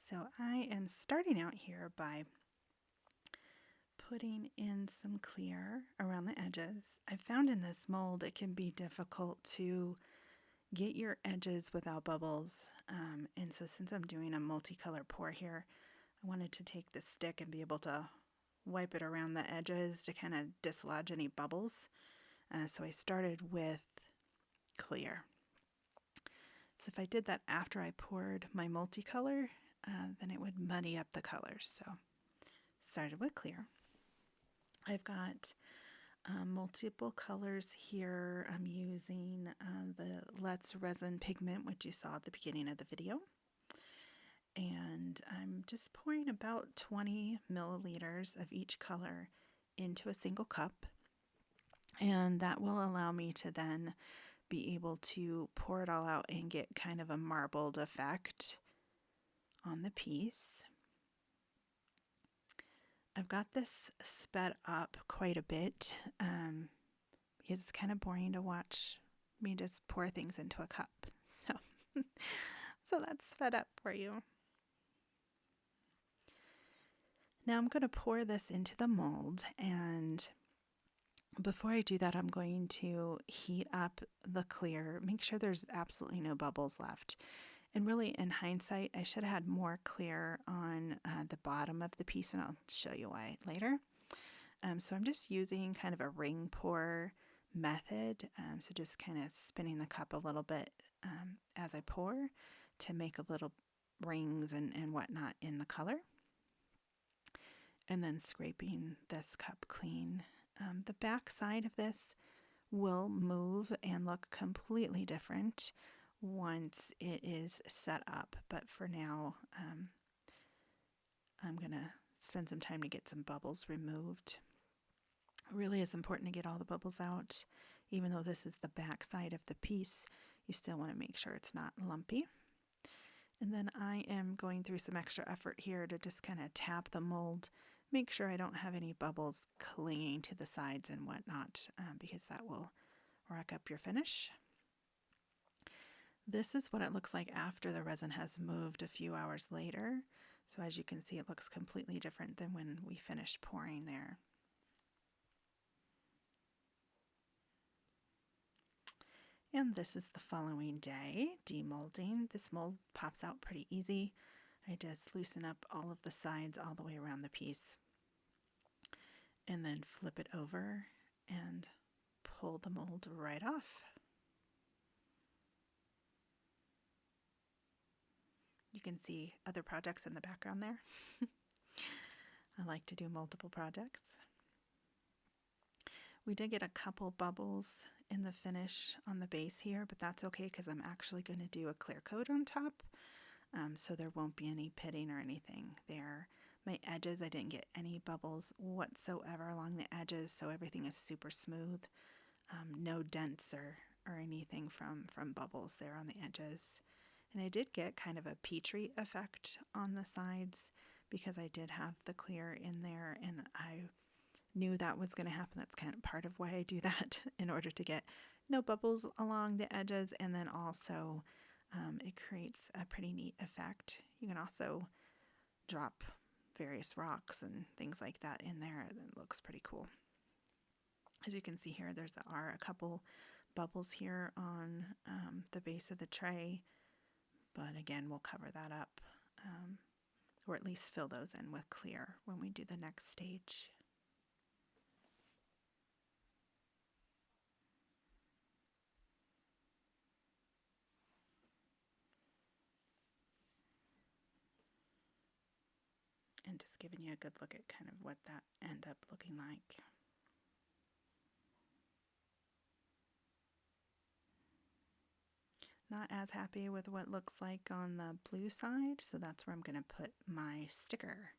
So I am starting out here by putting in some clear around the edges. I found in this mold it can be difficult to get your edges without bubbles. And so since I'm doing a multicolor pour here, I wanted to take the stick and be able to wipe it around the edges to kind of dislodge any bubbles. So I started with clear. So if I did that after I poured my multicolor, then it would muddy up the colors. So started with clear. I've got multiple colors here. I'm using the Let's Resin Pigment, which you saw at the beginning of the video. And I'm just pouring about 20 milliliters of each color into a single cup. And that will allow me to then be able to pour it all out and get kind of a marbled effect on the piece. I've got this sped up quite a bit because it's kind of boring to watch me just pour things into a cup. So that's sped up for you. Now I'm going to pour this into the mold, and before I do that, I'm going to heat up the clear, make sure there's absolutely no bubbles left. And really, in hindsight, I should have had more clear on the bottom of the piece, and I'll show you why later. So I'm just using kind of a ring pour method, so just kind of spinning the cup a little bit as I pour to make a little rings and whatnot in the color. And then scraping this cup clean. The back side of this will move and look completely different once it is set up, but for now I'm gonna spend some time to get some bubbles removed. It really is important to get all the bubbles out. Even though this is the back side of the piece, you still want to make sure it's not lumpy. And then I am going through some extra effort here to just kind of tap the mold, make sure I don't have any bubbles clinging to the sides and whatnot, because that will rack up your finish. This is what it looks like after the resin has moved a few hours later. So as you can see, it looks completely different than when we finished pouring there. And this is the following day, demolding. This mold pops out pretty easy. I just loosen up all of the sides all the way around the piece, and then flip it over and pull the mold right off. You can see other projects in the background there. I like to do multiple projects. We did get a couple bubbles in the finish on the base here, but that's okay because I'm actually going to do a clear coat on top, so there won't be any pitting or anything there. My edges, I didn't get any bubbles whatsoever along the edges, so everything is super smooth. No dents or anything from bubbles there on the edges. And I did get kind of a peachy effect on the sides because I did have the clear in there, and I knew that was going to happen. That's kind of part of why I do that, in order to get no bubbles along the edges, and then also it creates a pretty neat effect. You can also drop various rocks and things like that in there, and it looks pretty cool. As you can see here, there are a couple bubbles here on the base of the tray, but again, we'll cover that up, or at least fill those in with clear when we do the next stage. And just giving you a good look at kind of what that end up looking like. Not as happy with what looks like on the blue side, so that's where I'm going to put my sticker.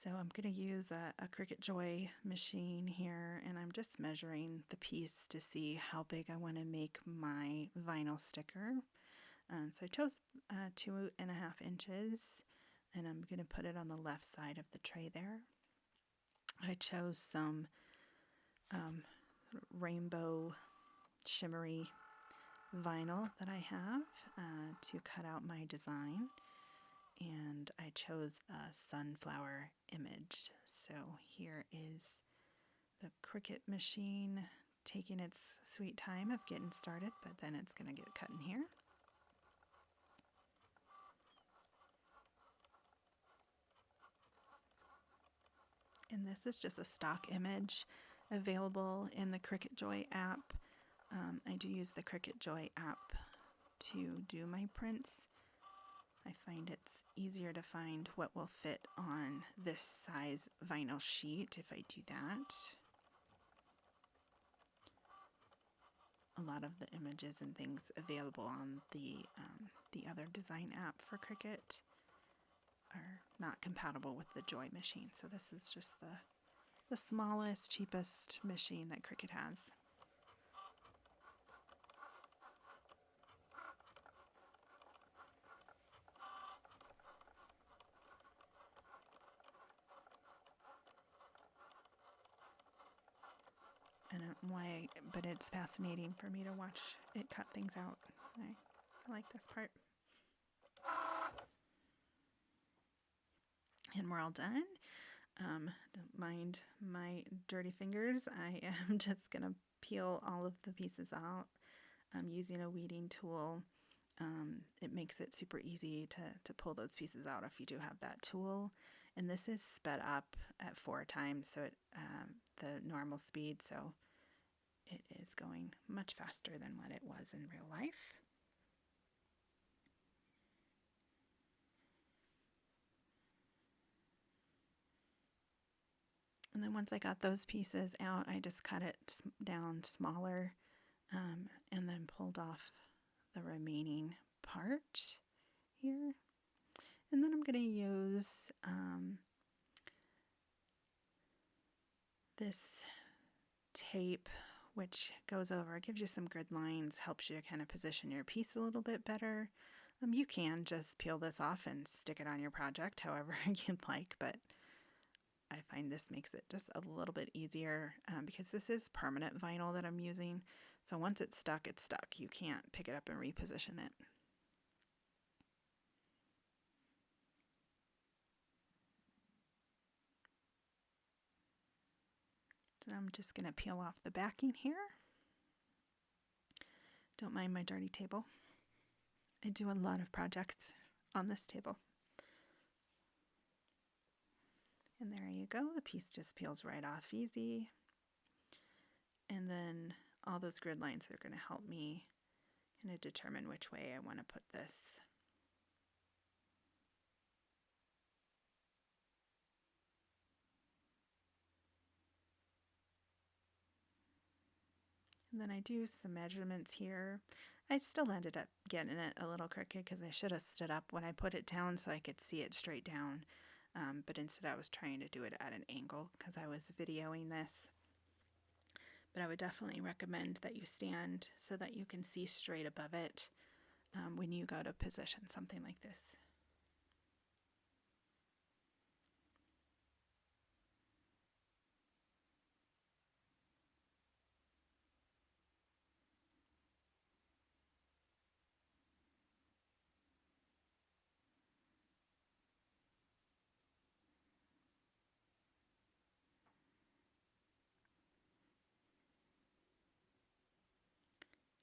So I'm going to use a Cricut Joy machine here, and I'm just measuring the piece to see how big I want to make my vinyl sticker. So I chose 2.5 inches, and I'm going to put it on the left side of the tray there. I chose some rainbow shimmery vinyl that I have to cut out my design. and I chose a sunflower image. So here is the Cricut machine taking its sweet time of getting started, but then it's going to get cut in here. And this is just a stock image available in the Cricut Joy app. I do use the Cricut Joy app to do my prints. I find it's easier to find what will fit on this size vinyl sheet if I do that. A lot of the images and things available on the other design app for Cricut are not compatible with the Joy machine. So this is just the smallest, cheapest machine that Cricut has. I don't know why, but it's fascinating for me to watch it cut things out. I like this part. And we're all done. Don't mind my dirty fingers. I am just going to peel all of the pieces out using a weeding tool. It makes it super easy to pull those pieces out if you do have that tool. And this is sped up at 4 times, so the normal speed, so it is going much faster than what it was in real life. And then once I got those pieces out, I just cut it down smaller and then pulled off the remaining part here. And then I'm going to use this tape, which goes over, gives you some grid lines, helps you kind of position your piece a little bit better. You can just peel this off and stick it on your project however you'd like, but I find this makes it just a little bit easier because this is permanent vinyl that I'm using. So once it's stuck, it's stuck. You can't pick it up and reposition it. So I'm just going to peel off the backing here. Don't mind my dirty table. I do a lot of projects on this table. And there you go. The piece just peels right off easy. And then all those grid lines are going to help me kind of determine which way I want to put this. And then I do some measurements here. I still ended up getting it a little crooked because I should have stood up when I put it down so I could see it straight down. But instead I was trying to do it at an angle because I was videoing this. But I would definitely recommend that you stand so that you can see straight above it when you go to position something like this.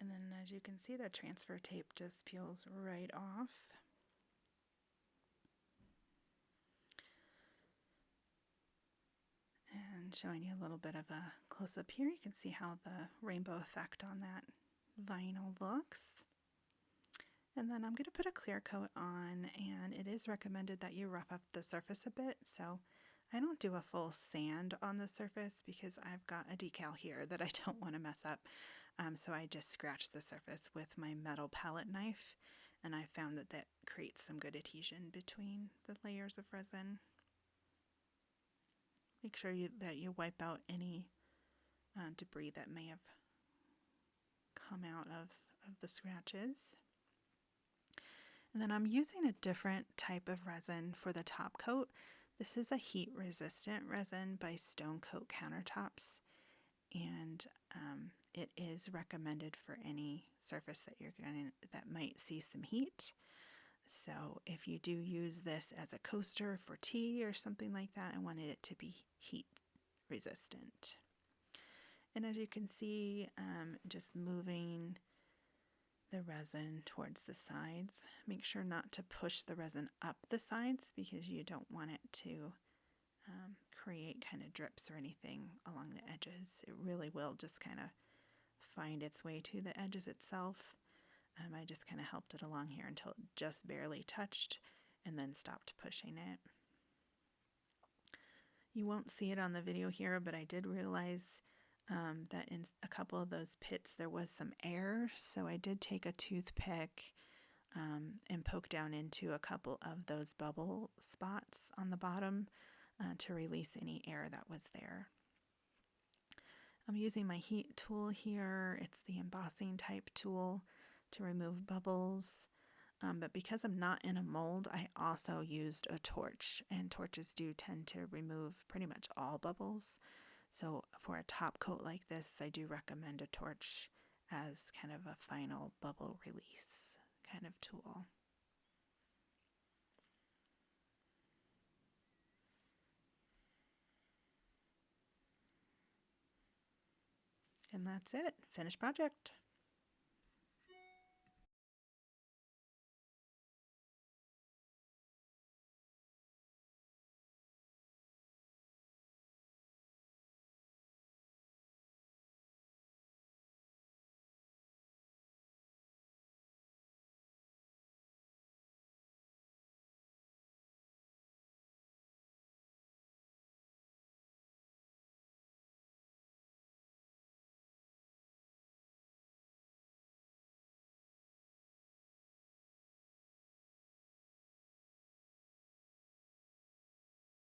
And then as you can see, the transfer tape just peels right off. And showing you a little bit of a close-up here, you can see how the rainbow effect on that vinyl looks. And then I'm going to put a clear coat on, and it is recommended that you rough up the surface a bit. So I don't do a full sand on the surface because I've got a decal here that I don't want to mess up. So I just scratch the surface with my metal palette knife, and I found that that creates some good adhesion between the layers of resin. Make sure that you wipe out any debris that may have come out of the scratches. And then I'm using a different type of resin for the top coat. This is a heat resistant resin by Stone Coat Countertops, and it is recommended for any surface that that might see some heat. So if you do use this as a coaster for tea or something like that, I wanted it to be heat resistant. And as you can see, just moving the resin towards the sides. Make sure not to push the resin up the sides because you don't want it to create kind of drips or anything along the edges. It really will just kind of find its way to the edges itself. I just kind of helped it along here until it just barely touched and then stopped pushing it. You won't see it on the video here, but I did realize that in a couple of those pits there was some air, so I did take a toothpick and poke down into a couple of those bubble spots on the bottom to release any air that was there. I'm using my heat tool here. It's the embossing type tool to remove bubbles. But because I'm not in a mold, I also used a torch, and torches do tend to remove pretty much all bubbles. So for a top coat like this, I do recommend a torch as kind of a final bubble release kind of tool. And that's it. Finished project.